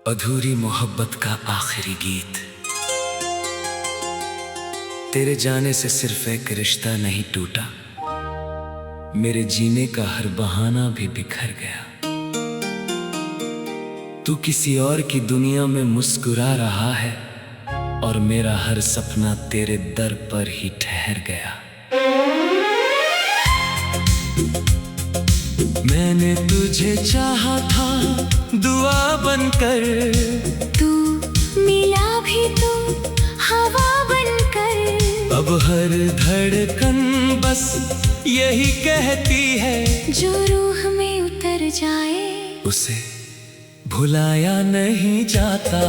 अधूरी मोहब्बत का आखिरी गीत। तेरे जाने से सिर्फ एक रिश्ता नहीं टूटा, मेरे जीने का हर बहाना भी बिखर गया। तू किसी और की दुनिया में मुस्कुरा रहा है और मेरा हर सपना तेरे दर पर ही ठहर गया। मैंने तुझे चाहा था दुआ बनकर, तू मिला भी तो हवा बनकर। अब हर धड़कन बस यही कहती है, जो रूह में उतर जाए उसे भुलाया नहीं जाता।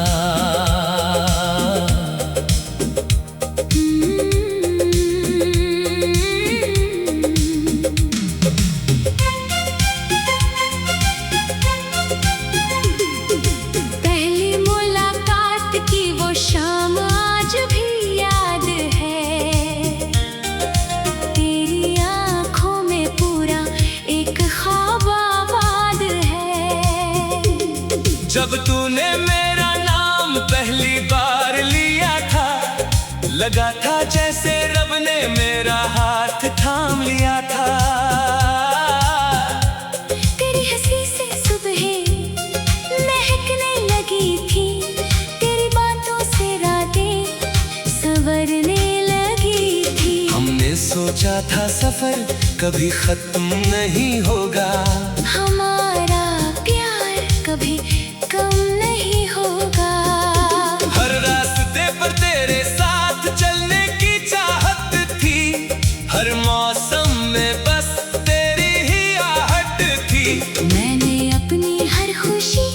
पहली मुलाकात की वो शाम आज भी याद है। तेरी आंखों में पूरा एक ख्वाब आबाद है। जब तूने मेरा नाम पहली बार लिया था, लगा था जैसे रब ने मेरा हाथ थाम लिया था। तेरी हंसी से सुबह महकने लगी थी, तेरी बातों से रातें संवरने लगी थी। हमने सोचा था सफर कभी खत्म नहीं होगा, हमारा प्यार कभी कम नहीं होगा। हर रास्ते पर तेरे साथ चलने की चाहत थी, हर मौसम में बस तेरी ही आहट थी। मैंने अपनी हर खुशी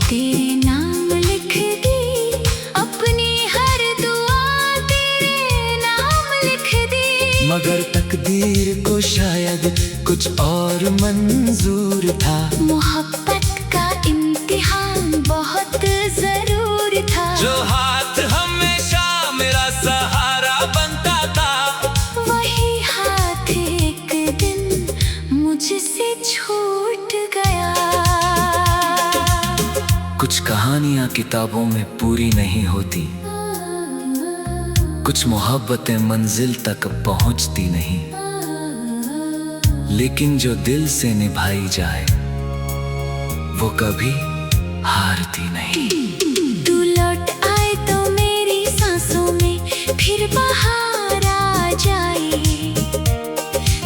तेरे नाम लिख दी, अपनी हर दुआ तेरे नाम लिख दी। मगर तकदीर को शायद कुछ और मंजूर था। मोहब्बत का इम्तिहान बहुत जरूर था। जो हाथ हमेशा मेरा सहारा बनता था, वही हाथ एक दिन मुझसे छूट गया। कुछ कहानियां किताबों में पूरी नहीं होती, कुछ मोहब्बतें मंजिल तक पहुंचती नहीं, लेकिन जो दिल से निभाई जाए वो कभी हारती नहीं। तू लौट आए तो मेरी सांसों में फिर बहार आ जाए,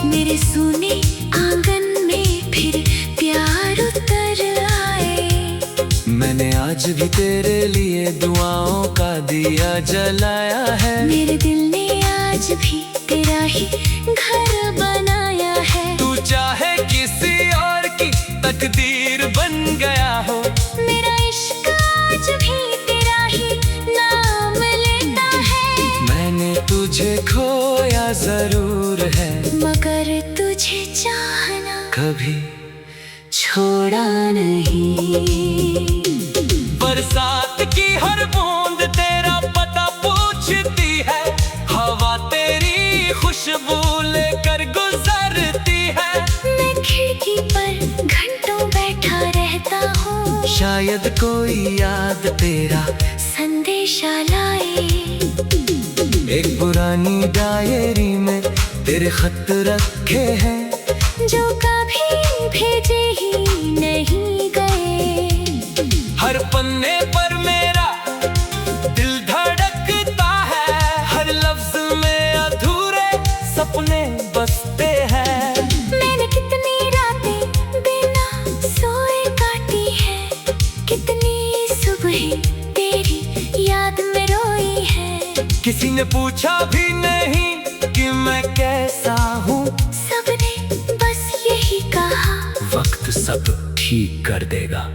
मेरे सोने आंगन में फिर प्यार उतर आए। मैंने आज भी तेरे लिए दुआओं का दिया जलाया है, मेरे दिल ने आज भी तेरा ही घर बनाया है। तू चाहे किसी और की तकदीर बन गया हो, मेरा इश्क आज भी तेरा ही नाम लेता है। मैंने तुझे खोया जरूर है, मगर तुझे चाहना कभी छोड़ा नहीं। बरसात की हर बूंद तेरा पता पूछती है, हवा तेरी खुशबू लेकर गुजरती है। मैं खिड़की पर घंटों बैठा रहता हूँ, शायद कोई याद तेरा संदेशा लाए। एक पुरानी डायरी में तेरे खत रखे हैं, जो कभी भेजे ही नहीं गए। हर पन्ने पर मेरा दिल धड़कता है, हर लफ्ज में अधूरे सपने बसते हैं। मैंने कितनी रातें बिना सोए काटी है, कितनी सुबह तेरी याद में रोई है। किसी ने पूछा भी नहीं कि मैं कैसा हूँ, सबने बस यही कहा वक्त सब ठीक कर देगा।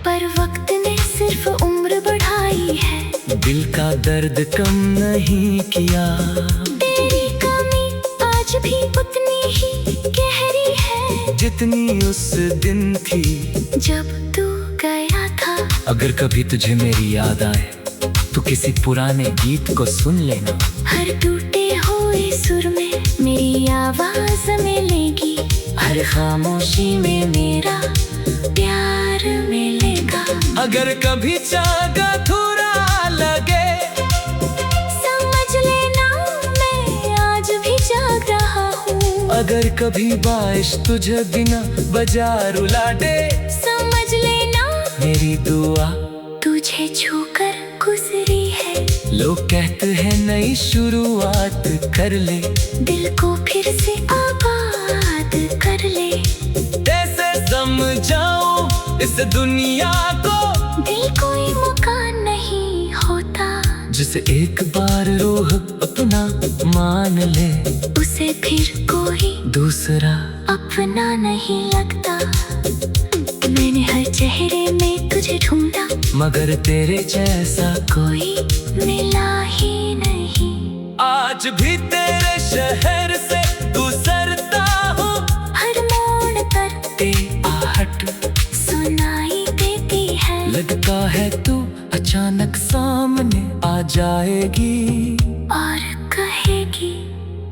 पर वक्त ने सिर्फ उम्र बढ़ाई है, दिल का दर्द कम नहीं किया। तेरी कमी आज भी उतनी ही गहरी है, जितनी उस दिन थी जब तू गया था। अगर कभी तुझे मेरी याद आए तो किसी पुराने गीत को सुन लेना, हर टूटे हुए सुर में मेरी आवाज मिलेगी, हर खामोशी में मेरा प्यार मिलेगा। अगर कभी चागा थोड़ा लगे, समझ लेना मैं आज भी जाग रहा हूँ। अगर कभी बारिश तुझे बिना बजा रुला दे, समझ लेना मेरी दुआ तुझे छूकर गुजरी है। लोग कहते हैं नई शुरुआत कर ले, दिल को फिर से आबाद कर ले। कैसे समझाऊं इस दुनिया को, दिल कोई मकान नहीं होता, जिसे एक बार रूह अपना मान ले, उसे फिर कोई दूसरा अपना नहीं लगता। मैंने हर चेहरे में तुझे ढूंढा, मगर तेरे जैसा कोई मिला ही नहीं। आज भी तेरे शहर से गुजरता हूँ, हर मोड़ पर ते आहट सुनाई देती है। लगता है तू अचानक सामने आ जाएगी और कहेगी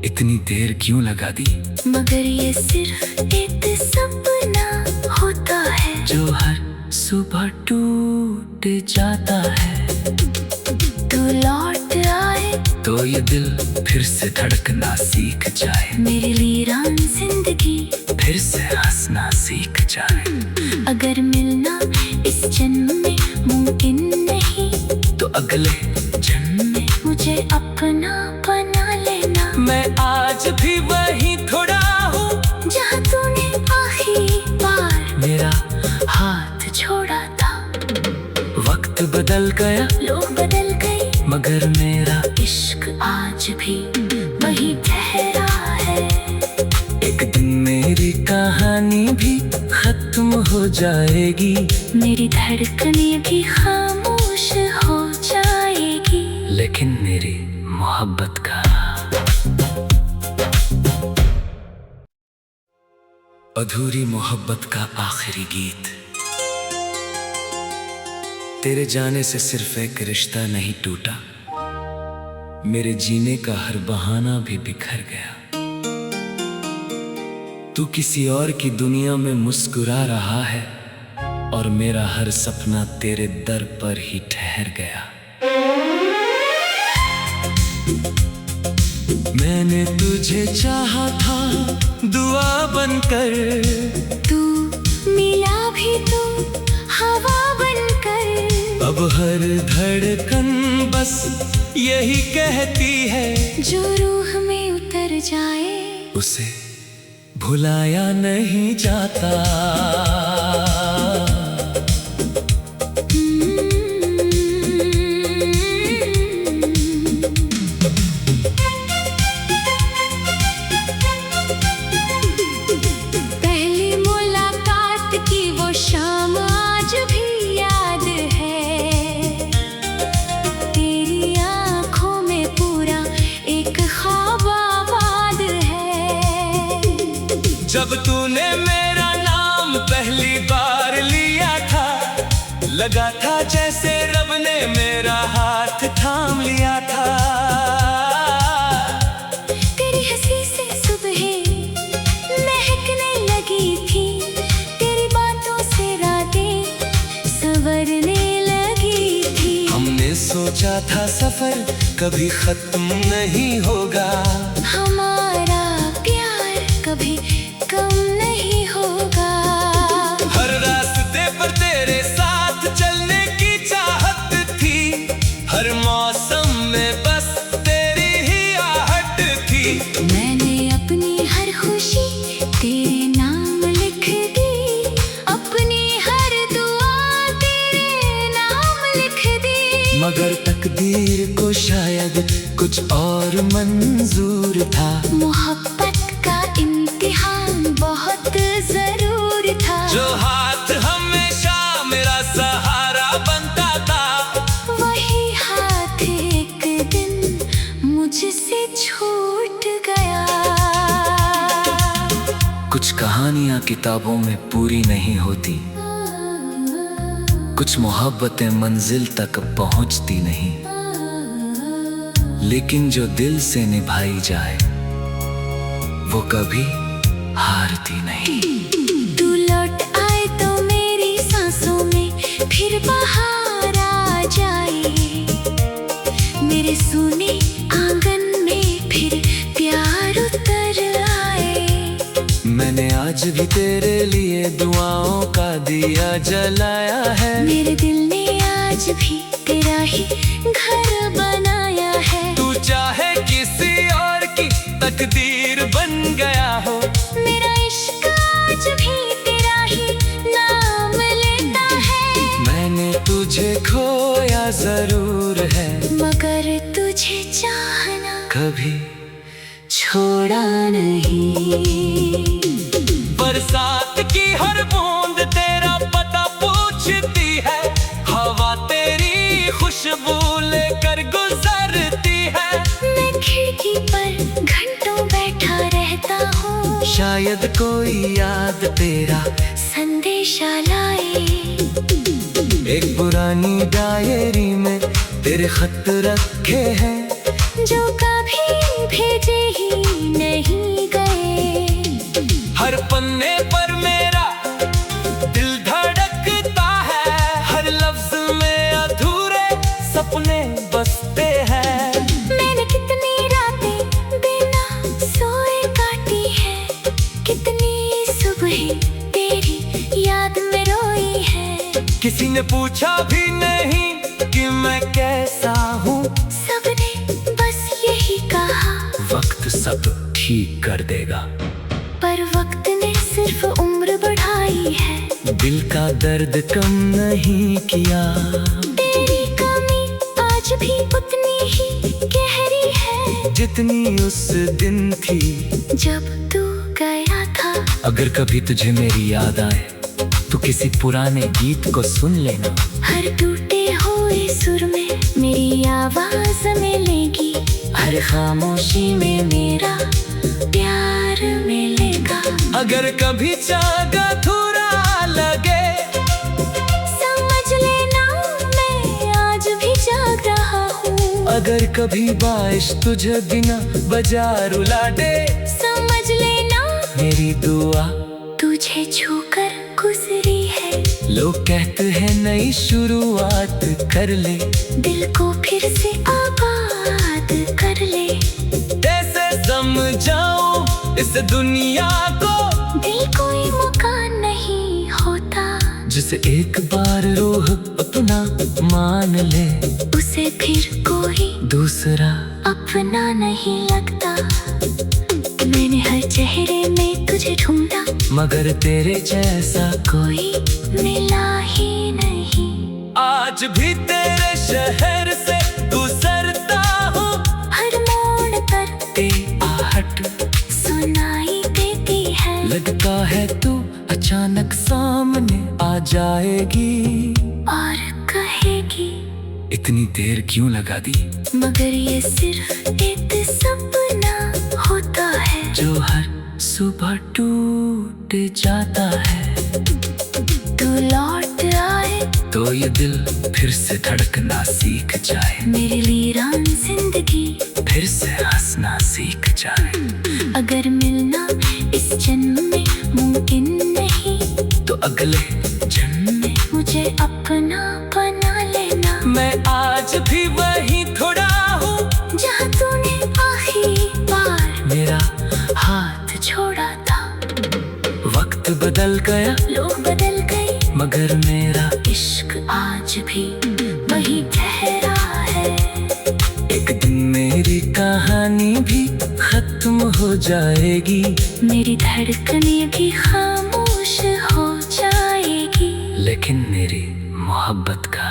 इतनी देर क्यों लगा दी, मगर ये सिर्फ एक सपना होता है जो हर सुबह टूट जाता है। तू लौट आए तो ये दिल फिर से धड़कना सीख जाए, मेरी वीरान जिंदगी फिर से हंसना सीख जाए। अगर मिलना इस जन्म में मुमकिन नहीं, तो अगले जन्म में मुझे अपना बना लेना। मैं आज भी वही थोड़ा हूँ, जहाँ तूने आखिरी बार मेरा हाथ छोड़ा था। वक्त बदल गया, लोग बदल गए, मगर मेरा इश्क आज भी वही ठहरा है। एक दिन मेरी कहानी भी खत्म हो जाएगी, मेरी धड़कनें भी खामोश हो जाएगी, लेकिन मेरी मोहब्बत का अधूरी मोहब्बत का आखिरी गीत। तेरे जाने से सिर्फ एक रिश्ता नहीं टूटा, मेरे जीने का हर बहाना भी बिखर गया। तू किसी और की दुनिया में मुस्कुरा रहा है, और मेरा हर सपना तेरे दर पर ही ठहर गया। मैंने तुझे चाहा था दुआ बनकर, तू मिला भी तू हवा बनकर। अब हर धड़कन बस यही कहती है, जो रूह में उतर जाए उसे भुलाया नहीं जाता। पहली मुलाकात की वो शाम आज भी याद है। तेरी आंखों में पूरा एक ख्वाब आबाद है। जब तूने मेरा नाम पहली बार लिया था, लगा था जैसे रब ने मेरा हाथ थाम लिया था। तेरी हंसी से सुबह महकने लगी थी, तेरी बातों से रातें संवरने लगी थी। हमने सोचा था सफर कभी खत्म नहीं होगा, हमारा प्यार कभी कम नहीं होगा। हर रास्ते पर तेरे साथ चलने की चाहत थी, हर मौसम में बस तेरी ही आहट थी। मैंने अपनी हर खुशी तेरे नाम लिख दी, अपनी हर दुआ तेरे नाम लिख दी। मगर तकदीर को शायद कुछ और मंजूर था, मोहब्बत का इम्तिहान बहुत जरूर था। जो हाथ हमेशा मेरा सहारा बनता था, वही हाथ एक दिन मुझसे छूट गया। कुछ कहानियां किताबों में पूरी नहीं होती, कुछ मोहब्बतें मंजिल तक पहुंचती नहीं, लेकिन जो दिल से निभाई जाए वो कभी हारती नहीं। तू लौट आए तो मेरी सांसों में फिर दिया जलाया है। मेरे दिल ने आज भी तेरा ही घर बनाया है। तू चाहे किसी और की तकदीर बन गया हो, मेरा इश्क आज भी तेरा ही नाम लेता है। मैंने तुझे खोया जरूर है, मगर तुझे चाहना कभी छोड़ा नहीं। बरसात की हर बूंद तेरा पता पूछती है, हवा तेरी खुशबू लेकर गुजरती है। मैं खिड़की पर घंटों बैठा रहता हूँ, शायद कोई याद तेरा संदेशा लाए। एक पुरानी डायरी में तेरे खत रखे हैं, जो कभी भेजे ही नहीं गए। हर पन्ने पर मेरा दिल धड़कता है, हर लफ्ज में अधूरे सपने बसते हैं। मैंने कितनी रातें बिना सोए काटी है, कितनी सुबह तेरी याद में रोई है। किसी ने पूछा भी नहीं कि मैं कैसा हूँ, सबने बस यही कहा वक्त सब ठीक कर देगा। पर वक्त ने सिर्फ उम्र बढ़ाई है, दिल का दर्द कम नहीं किया। तेरी कमी आज भी उतनी ही गहरी है, जितनी उस दिन थी जब तू गया था। अगर कभी तुझे मेरी याद आए तो किसी पुराने गीत को सुन लेना। हर टूटे हुए सुर में मेरी आवाज मिलेगी, हर खामोशी में मेरा प्यार मिलेगा। अगर कभी चाँद अधूरा लगे, समझ लेना मैं आज भी जाग रहा हूँ। अगर कभी बारिश तुझे बिना बजा रुला दे, समझ लेना मेरी दुआ तुझे छूकर गुजरी है। लोग कहते हैं नई शुरुआत कर ले, दिल को फिर से आबाद कर ले। कैसे समझाऊं इस दुनिया को, दिल कोई मकान नहीं होता, जिसे एक बार रूह अपना मान ले, उसे फिर कोई दूसरा अपना नहीं लगता। मैंने हर चेहरे में तुझे ढूंढा, मगर तेरे जैसा कोई मिला ही नहीं। आज भी तेरे शहर से गुजरता हूँ, हर मोड़ पर तेरी आहट सुनाई देती है। लगता है तू अचानक सामने आ जाएगी और कहेगी इतनी देर क्यों लगा दी। मगर ये सिर्फ एक सपना होता है, जो हर सुबह टूट जाता है। तू लौट आए तो ये दिल फिर से धड़कना सीख जाए, मेरे वीरान जिंदगी फिर से हंसना सीख जाए। अगर मिलना इस जन्म में मुमकिन नहीं, तो अगले जन्म में मुझे अपना बना लेना। मैं आज भी वही थोड़ा हूँ, जहाँ तूने आखिरी बार मेरा हाथ छोड़ा था। वक्त बदल गया, लोग बदल गए, मगर मेरा इश्क आज भी वही ठहरा है। एक दिन मेरी कहानी भी खत्म हो जाएगी, मेरी धड़कनें भी खामोश हो जाएगी, लेकिन मेरी मोहब्बत का